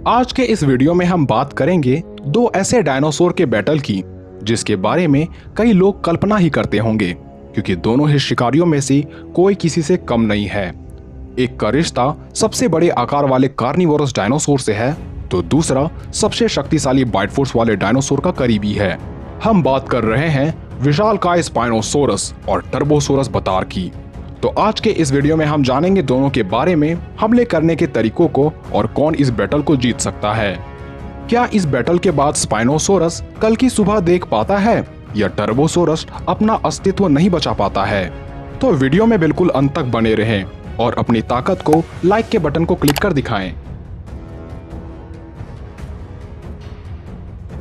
आज के इस वीडियो में हम बात करेंगे दो ऐसे डायनासोर के बैटल की जिसके बारे में कई लोग कल्पना ही करते होंगे, क्योंकि दोनों ही शिकारियों में से कोई किसी से कम नहीं है। एक का रिश्ता सबसे बड़े आकार वाले कार्निवोरस डायनासोर से है, तो दूसरा सबसे शक्तिशाली बाइट फोर्स वाले डायनासोर का करीबी है। हम बात कर रहे हैं विशालकाय स्पाइनोसोरस और टर्बोसोरस बतार की। तो आज के इस वीडियो में हम जानेंगे दोनों के बारे में, हमले करने के तरीकों को और कौन इस बैटल को जीत सकता है। क्या इस बैटल के बाद स्पाइनोसोरस कल की सुबह देख पाता है या टर्बोसोरस अपना अस्तित्व नहीं बचा पाता है? तो वीडियो में बिल्कुल अंत तक बने रहें और अपनी ताकत को लाइक के बटन को क्लिक कर दिखाएं।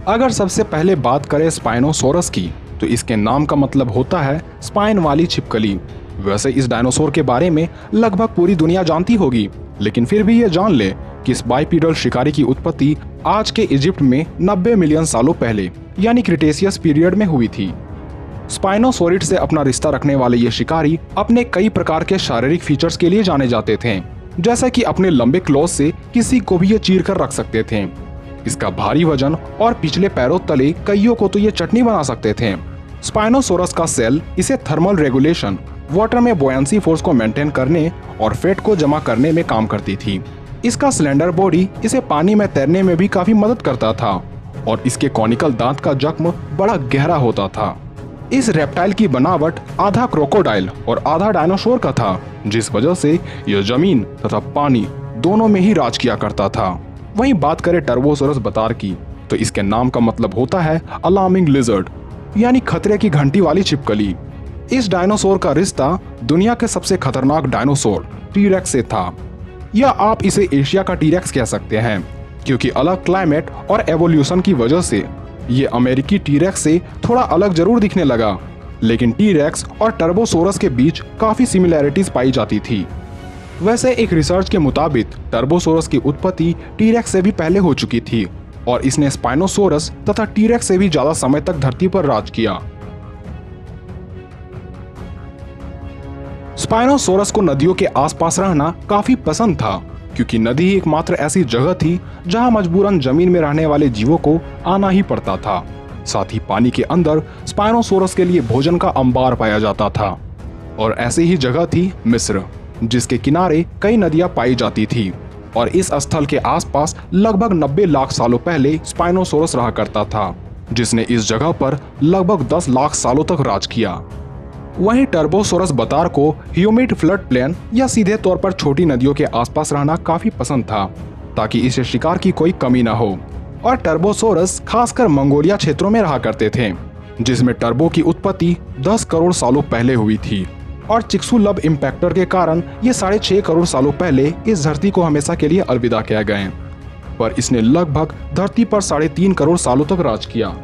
अगर सबसे पहले बात करें स्पाइनोसोरस की, तो इसके नाम का मतलब होता है स्पाइन वाली छिपकली। वैसे इस डायनासोर के बारे में लगभग पूरी दुनिया जानती होगी, लेकिन फिर भी ये जान ले कि इस बाइपीडल शिकारी की उत्पत्ति आज के इजिप्ट में 90 मिलियन सालों पहले यानी क्रिटेशियस पीरियड में हुई थी। स्पाइनोसोरिड से अपना रिश्ता रखने वाले ये शिकारी अपने कई प्रकार के शारीरिक फीचर्स के लिए जाने जाते थे, जैसा कि अपने लंबे क्लॉज से किसी को भी ये चीर कर रख सकते थे। इसका भारी वजन और पिछले पैरों तले कईयों को तो ये चटनी बना सकते थे। स्पाइनोसोरस का सेल इसे थर्मल रेगुलेशन, वाटर में बोयंसी फोर्स को मेंटेन करने और फैट को जमा करने में काम करती थी। इसका सिलेंडर बॉडी इसे पानी में तैरने में भी काफी मदद करता था और इसके कॉनिकल दांत का जख्म बड़ा गहरा होता था। इस रेप्टाइल की बनावट आधा क्रोकोडाइल और आधा डायनासोर का था, जिस वजह से यह जमीन तथा पानी दोनों में ही राज किया करता था। वहीं बात करें टर्बोसोरस बतार की, तो इसके नाम का मतलब होता है अलार्मिंग लिजर्ड यानी खतरे की घंटी वाली छिपकली। इस डायनासोर का रिश्ता दुनिया के सबसे खतरनाक डायनासोर टीरेक्स से था, या आप इसे एशिया का टीरेक्स कह सकते हैं, क्योंकि अलग क्लाइमेट और एवोल्यूशन की वजह से ये अमेरिकी टीरेक्स से थोड़ा अलग जरूर दिखने लगा, लेकिन टीरेक्स और टर्बोसोरस के बीच काफी सिमिलैरिटीज पाई जाती थी। वैसे एक रिसर्च के मुताबिक टर्बोसोरस की उत्पत्ति टीरेक्स से भी पहले हो चुकी थी और इसने स्पाइनोसोरस तथा टीरेक्स से भी ज्यादा समय तक धरती पर राज किया। स्पाइनोसोरस को नदियों के आसपास रहना काफी पसंद था, क्योंकि नदी ही एकमात्र ऐसी जगह थी जहां मजबूरन जमीन में रहने वाले जीवों को आना ही पड़ता था। साथ ही पानी के अंदर स्पाइनोसोरस के लिए भोजन का अंबार पाया जाता था। और ऐसी ही जगह थी मिस्र, जिसके किनारे कई नदियां पाई जाती थी और इस स्थल के आसपास लगभग 90 लाख सालों पहले स्पाइनोसोरस रहा करता था, जिसने इस जगह पर लगभग 10 लाख सालों तक राज किया। वहीं टर्बोसोरस बतार को ह्यूमिड फ्लड प्लेन या सीधे तौर पर छोटी नदियों के आसपास रहना काफी पसंद था, ताकि इसे शिकार की कोई कमी न हो। और टर्बोसोरस खासकर मंगोलिया क्षेत्रों में रहा करते थे, जिसमें टर्बो की उत्पत्ति 10 करोड़ सालों पहले हुई थी और चिक्सुलब इम्पैक्टर के कारण ये 6.5 करोड़ सालों पहले इस धरती को हमेशा के लिए अलविदा किया गए। पर इसने लगभग धरती पर 3.5 करोड़ सालों तक राज किया,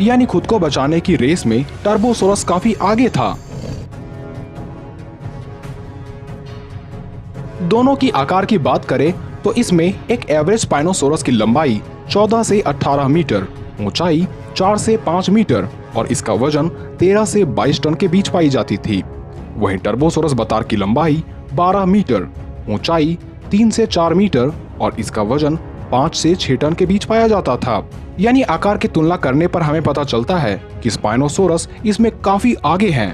यानी खुद को बचाने की रेस में टर्बोसोरस काफी आगे था। दोनों की आकार की बात करें तो इसमें एक एवरेज स्पाइनोसोरस की लंबाई 14 से 18 मीटर, ऊंचाई 4 से 5 मीटर और इसका वजन 13 से 22 टन के बीच पाई जाती थी। वहीं टर्बोसोरस बतार की लंबाई 12 मीटर, ऊंचाई 3 से 4 मीटर और इसका वजन 5 से 6 टन के बीच पाया जाता था। यानी आकार की तुलना करने पर हमें पता चलता है कि स्पाइनोसोरस इसमें काफी आगे हैं।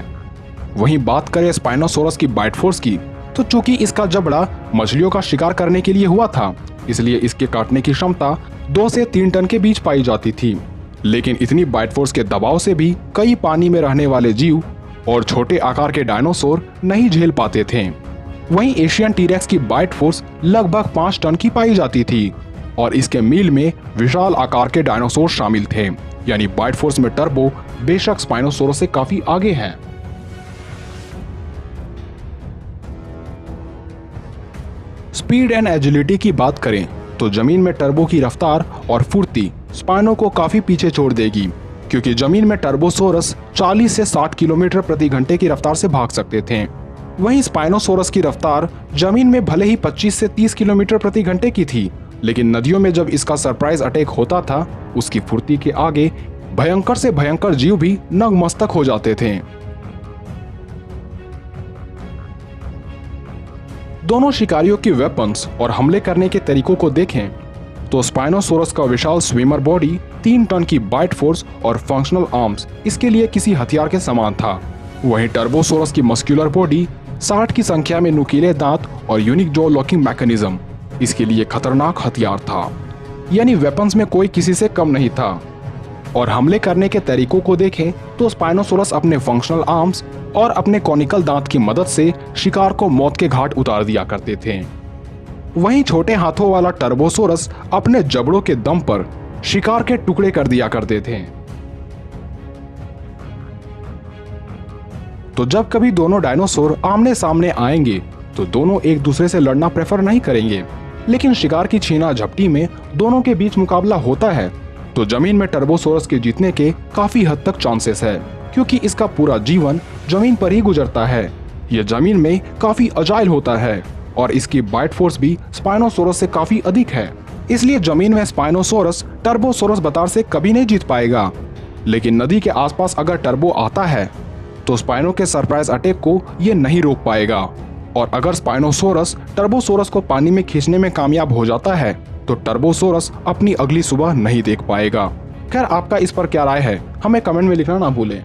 वहीं बात करें स्पाइनोसोरस की बाइट फोर्स की, तो चूंकि इसका जबड़ा मछलियों का शिकार करने के लिए हुआ था, इसलिए इसके काटने की क्षमता 2 से 3 टन के बीच पाई जाती थी। लेकिन इतनी बाइट फोर्स के दबाव से भी कई पानी में रहने वाले जीव और छोटे आकार के डायनासोर नहीं झेल पाते थे। वहीं एशियन टीरेक्स की बाइट फोर्स लगभग 5 टन की पाई जाती थी और इसके मील में विशाल आकार के डायनासोर शामिल थे। यानी बाइट फोर्स में टर्बो बेशक स्पाइनोसोरस से काफी आगे है। स्पीड एंड एजिलिटी की बात करें तो जमीन में टर्बो की रफ्तार और फुर्ती स्पाइनो को काफी पीछे छोड़ देगी, क्योंकि जमीन में टर्बोसोरस 40 से 60 किलोमीटर प्रति घंटे की रफ्तार से भाग सकते थे। वहीं स्पाइनोसोरस की रफ्तार जमीन में भले ही 25 से 30 किलोमीटर प्रति घंटे की थी, लेकिन नदियों में जब इसका सरप्राइज अटैक होता था, उसकी फुर्ती के आगे भयंकर से भयंकर जीव भी नतमस्तक हो जाते थे। दोनों शिकारियों की वेपन्स और हमले करने के तरीकों को देखें तो स्पाइनोसोरस का विशाल स्विमर बॉडी, 3 टन की बाइट फोर्स और फंक्शनल आर्म्स इसके लिए किसी हथियार के समान था। वहीं टर्बोसोरस की मस्कुलर बॉडी, 60 की संख्या में नुकीले दांत और यूनिक जॉ लॉकिंग मैकेनिज्म इसके लिए खतरनाक हथियार था। यानी वेपन्स में कोई किसी से कम नहीं था। और हमले करने के तरीकों को देखें तो स्पाइनोसोरस अपने फंक्शनल आर्म्स और अपने कॉनिकल दांत की मदद से शिकार को मौत के घाट उतार दिया करते थे। वहीं छोटे हाथों वाला टर्बोसोरस अपने जबड़ों के दम पर शिकार के टुकड़े कर दिया करते थे। तो जब कभी दोनों डायनासोर आमने सामने आएंगे तो दोनों एक दूसरे से लड़ना प्रेफर नहीं करेंगे, लेकिन शिकार की छीना झपटी में दोनों के बीच मुकाबला होता है तो जमीन में टर्बोसोरस के जीतने के काफी हद तक चांसेस है, क्योंकि इसका पूरा जीवन जमीन पर ही गुजरता है। यह जमीन में काफी अजाइल होता है और इसकी बाइट फोर्स भी स्पाइनोसोरस से काफी अधिक है। इसलिए जमीन में स्पाइनोसोरस टर्बोसोरस बतार से कभी नहीं जीत पाएगा। लेकिन नदी के आसपास अगर टर्बो आता है तो स्पाइनो के सरप्राइज अटैक को ये नहीं रोक पाएगा। और अगर स्पाइनोसोरस टर्बोसोरस को पानी में खींचने में कामयाब हो जाता है तो टर्बोसोरस अपनी अगली सुबह नहीं देख पाएगा। खैर, आपका इस पर क्या राय है, हमें कमेंट में लिखना ना भूलें।